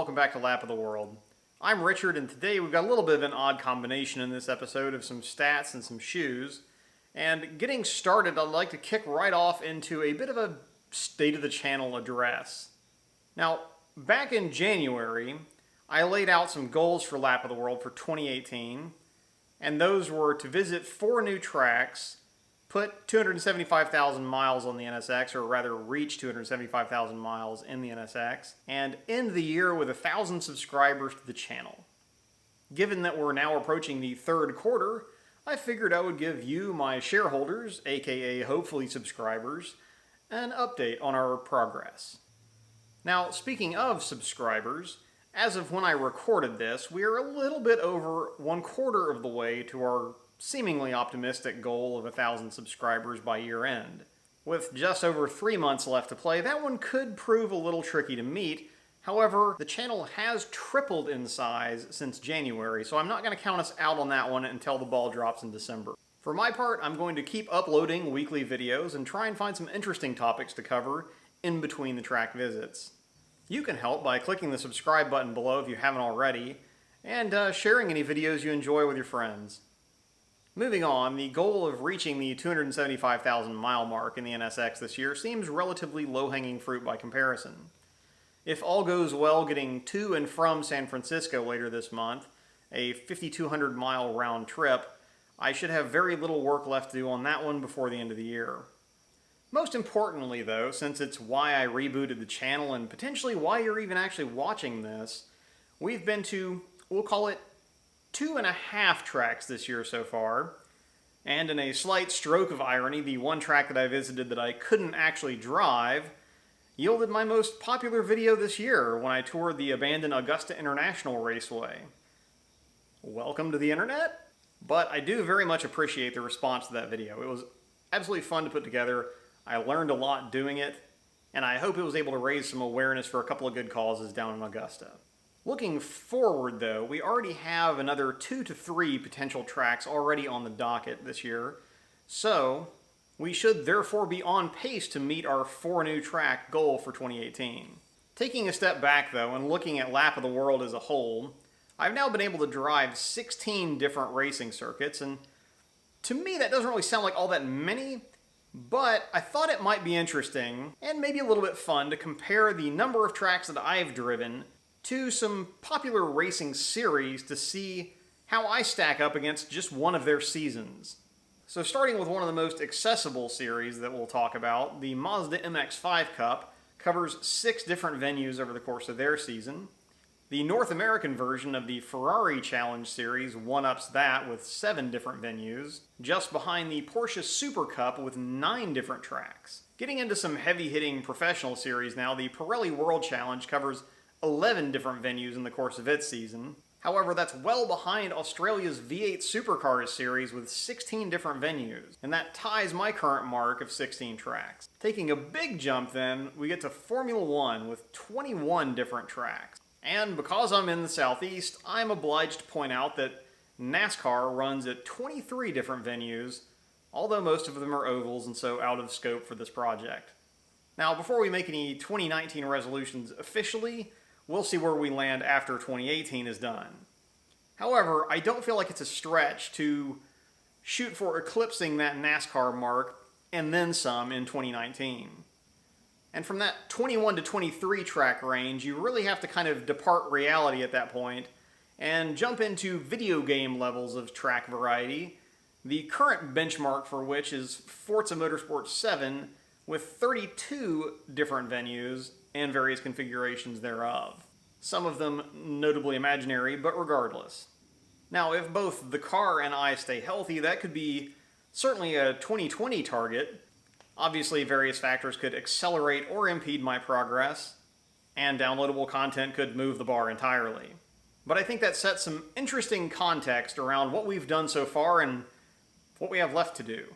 welcome back to Lap of the World. I'm Richard, and today we've got a little bit of an odd combination in this episode of some stats and some shoes. And getting started, I'd like to kick right off into a bit of a state of the channel address. Now, back in January, I laid out some goals for Lap of the World for 2018, and those were to visit 4 new tracks, put 275,000 miles on the NSX, or rather reach 275,000 miles in the NSX, and end the year with 1,000 subscribers to the channel. Given that we're now approaching the third quarter, I figured I would give you, my shareholders, aka hopefully subscribers, an update on our progress. Now, speaking of subscribers, as of when I recorded this, we are a little bit over 1/4 of the way to our seemingly optimistic goal of 1,000 subscribers by year end. With just over 3 months left to play, that one could prove a little tricky to meet. However, the channel has tripled in size since January, so I'm not going to count us out on that one until the ball drops in December. For my part, I'm going to keep uploading weekly videos and try and find some interesting topics to cover in between the track visits. You can help by clicking the subscribe button below if you haven't already, and sharing any videos you enjoy with your friends. Moving on, the goal of reaching the 275,000 mile mark in the NSX this year seems relatively low-hanging fruit by comparison. If all goes well getting to and from San Francisco later this month, a 5,200 mile round trip, I should have very little work left to do on that one before the end of the year. Most importantly though, since it's why I rebooted the channel and potentially why you're even actually watching this, we've been to, we'll call it, 2.5 tracks this year so far, and in a slight stroke of irony, the one track that I visited that I couldn't actually drive yielded my most popular video this year when I toured the abandoned Augusta International Raceway. Welcome to the internet? But I do very much appreciate the response to that video. It was absolutely fun to put together, I learned a lot doing it, and I hope it was able to raise some awareness for a couple of good causes down in Augusta. Looking forward though, we already have another 2 to 3 potential tracks already on the docket this year, so we should therefore be on pace to meet our 4 new track goal for 2018. Taking a step back though and looking at Lap of the World as a whole, I've now been able to drive 16 different racing circuits, and to me that doesn't really sound like all that many, but I thought it might be interesting and maybe a little bit fun to compare the number of tracks that I've driven to some popular racing series to see how I stack up against just one of their seasons. So starting with one of the most accessible series that we'll talk about, the Mazda MX-5 Cup covers 6 different venues over the course of their season. The North American version of the Ferrari Challenge Series one-ups that with 7 different venues, just behind the Porsche Super Cup with 9 different tracks. Getting into some heavy-hitting professional series now, the Pirelli World Challenge covers 11 different venues in the course of its season. However, that's well behind Australia's V8 Supercars series with 16 different venues, and that ties my current mark of 16 tracks. Taking a big jump then, we get to Formula One with 21 different tracks. And because I'm in the Southeast, I'm obliged to point out that NASCAR runs at 23 different venues, although most of them are ovals and so out of scope for this project. Now, before we make any 2019 resolutions officially, we'll see where we land after 2018 is done. However, I don't feel like it's a stretch to shoot for eclipsing that NASCAR mark and then some in 2019. And from that 21 to 23 track range, you really have to kind of depart reality at that point and jump into video game levels of track variety, the current benchmark for which is Forza Motorsport 7 with 32 different venues and various configurations thereof. Some of them notably imaginary, but regardless. Now, if both the car and I stay healthy, that could be certainly a 2020 target. Obviously, various factors could accelerate or impede my progress, and downloadable content could move the bar entirely. But I think that sets some interesting context around what we've done so far and what we have left to do.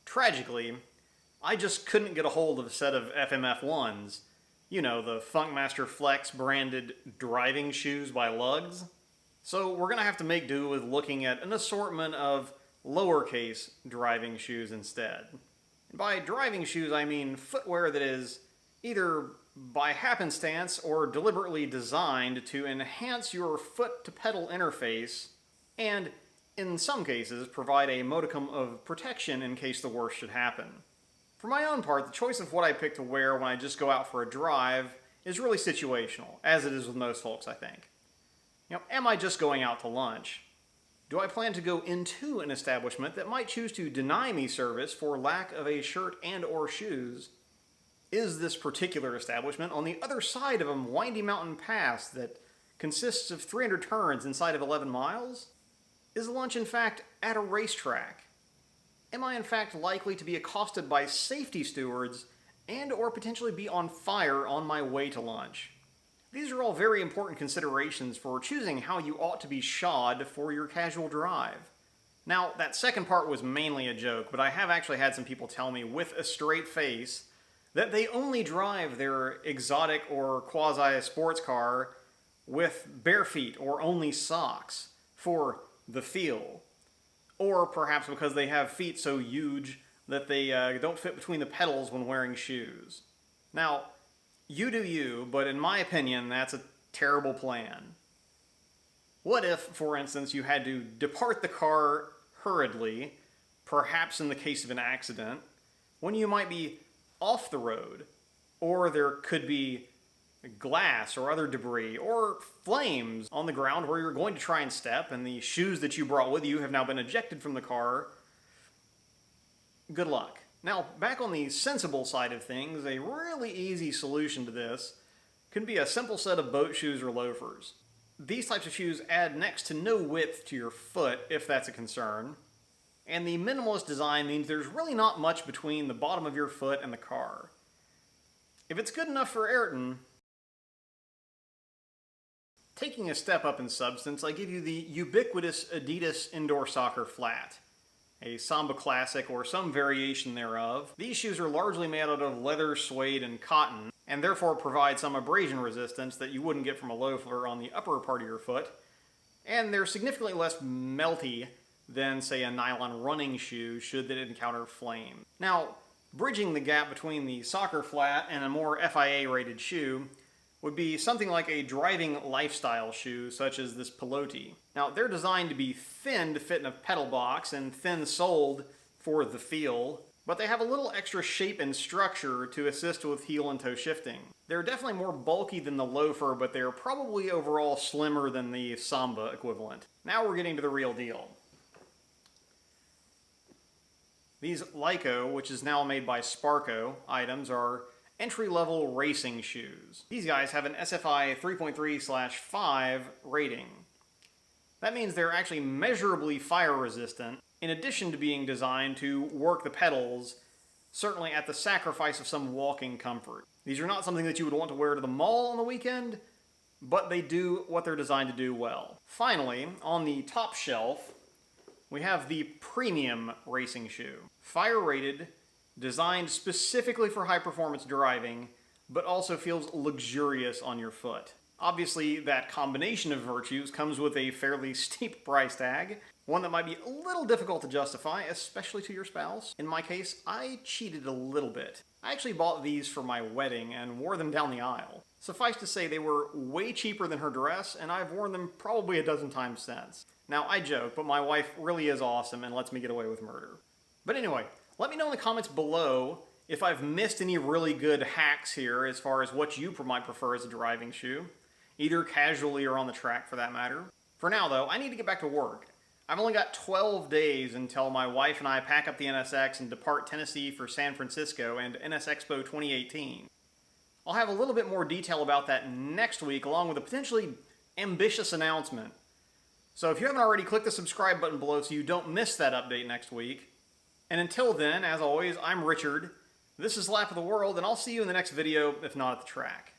Tragically, I just couldn't get a hold of a set of FMF1s. You know, the Funkmaster Flex branded driving shoes by Lugs. So we're going to have to make do with looking at an assortment of lowercase driving shoes instead. And by driving shoes, I mean footwear that is either by happenstance or deliberately designed to enhance your foot-to-pedal interface and, in some cases, provide a modicum of protection in case the worst should happen. For my own part, the choice of what I pick to wear when I just go out for a drive is really situational, as it is with most folks, I think. Am I just going out to lunch? Do I plan to go into an establishment that might choose to deny me service for lack of a shirt and or shoes? Is this particular establishment on the other side of a windy mountain pass that consists of 300 turns inside of 11 miles? Is lunch in fact at a racetrack? Am I in fact likely to be accosted by safety stewards and or potentially be on fire on my way to lunch? These are all very important considerations for choosing how you ought to be shod for your casual drive. Now, that second part was mainly a joke, but I have actually had some people tell me with a straight face that they only drive their exotic or quasi-sports car with bare feet or only socks for the feel. Or perhaps because they have feet so huge that they don't fit between the pedals when wearing shoes. Now, you do you, but in my opinion, that's a terrible plan. What if, for instance, you had to depart the car hurriedly, perhaps in the case of an accident, when you might be off the road, or there could be glass or other debris, or flames on the ground where you're going to try and step, and the shoes that you brought with you have now been ejected from the car? Good luck. Now, back on the sensible side of things, a really easy solution to this can be a simple set of boat shoes or loafers. These types of shoes add next to no width to your foot, if that's a concern, and the minimalist design means there's really not much between the bottom of your foot and the car. If it's good enough for Ayrton, taking a step up in substance, I give you the ubiquitous Adidas Indoor Soccer Flat, a Samba Classic or some variation thereof. These shoes are largely made out of leather, suede, and cotton, and therefore provide some abrasion resistance that you wouldn't get from a loafer on the upper part of your foot, and they're significantly less melty than, say, a nylon running shoe should it encounter flame. Now, bridging the gap between the soccer flat and a more FIA-rated shoe would be something like a driving lifestyle shoe, such as this Pilote. Now, they're designed to be thin to fit in a pedal box and thin-soled for the feel, but they have a little extra shape and structure to assist with heel and toe shifting. They're definitely more bulky than the loafer, but they're probably overall slimmer than the Samba equivalent. Now we're getting to the real deal. These Lyko, which is now made by Sparco, items are entry-level racing shoes. These guys have an SFI 3.3/5 rating. That means they're actually measurably fire-resistant, in addition to being designed to work the pedals, certainly at the sacrifice of some walking comfort. These are not something that you would want to wear to the mall on the weekend, but they do what they're designed to do well. Finally, on the top shelf, we have the premium racing shoe. Fire-rated, designed specifically for high-performance driving, but also feels luxurious on your foot. Obviously, that combination of virtues comes with a fairly steep price tag, one that might be a little difficult to justify, especially to your spouse. In my case, I cheated a little bit. I actually bought these for my wedding and wore them down the aisle. Suffice to say, they were way cheaper than her dress, and I've worn them probably a dozen times since. Now, I joke, but my wife really is awesome and lets me get away with murder. But anyway, let me know in the comments below if I've missed any really good hacks here as far as what you might prefer as a driving shoe, either casually or on the track for that matter. For now though, I need to get back to work. I've only got 12 days until my wife and I pack up the NSX and depart Tennessee for San Francisco and NS Expo 2018. I'll have a little bit more detail about that next week, along with a potentially ambitious announcement. So if you haven't already, click the subscribe button below so you don't miss that update next week. And until then, as always, I'm Richard. This is Lap of the World, and I'll see you in the next video, if not at the track.